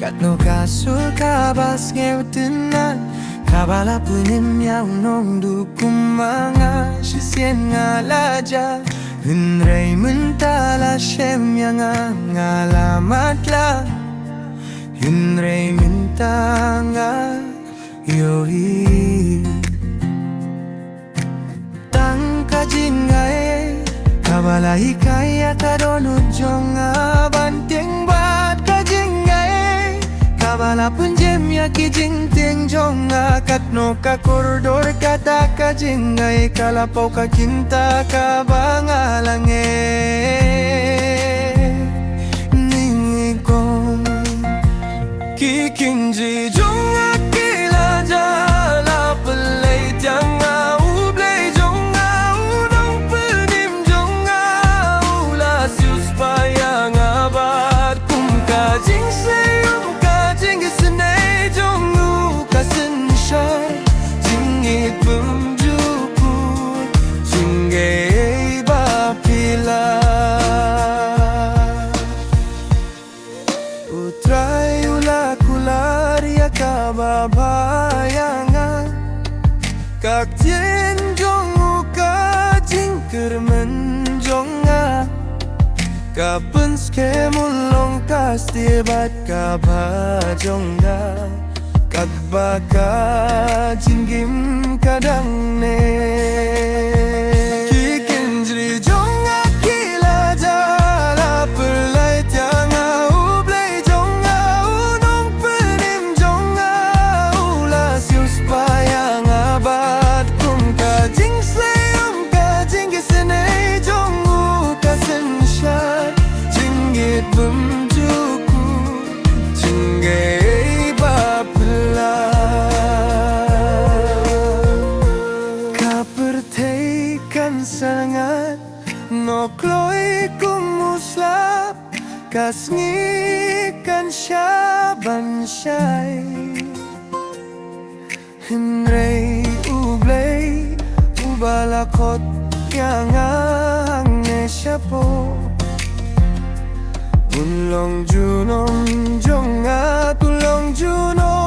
Kat no kasul kabas ngewtenan Kabala punim yaw nong du kumanga Shisien ngalaja Hinray mentala shem yang ngalamat la Hinray mentanga yohi Tangka jingae Kabala hikaya kadono jonga banteng bat kajingae Kabala punjem ya kijing ting jonga Katno ka koridor kata kajingae Kalapau ka kinta ka bangalange Ningikong Kikinji jonga kilaja La pelay tianga ublay jonga Udang penim jonga Ula sius payang abad Kum kajing sayum kajing senay jongu Kasen syar jingit pemjupur Jinggay bapila Utray ula kularia kababayangan Kak tien jongu ka jingker menjonga Kapen skemulong kastibat kabajongga Kak baka jinggim kadang ne Kikinjri jonga kilaja La pelay tianga ublay jonga Unong penim jonga Ula sius payang abad Kum kajing sayum kajing gisenay jongu Kasen syar jinggit bemjuku Jinggay bapela Kaperteikan sangat Nokloi kumuslap Kasngikan syaban syai Hinray ublay Ubalakot yang angne syapo Tulong junom jonga Tulong junom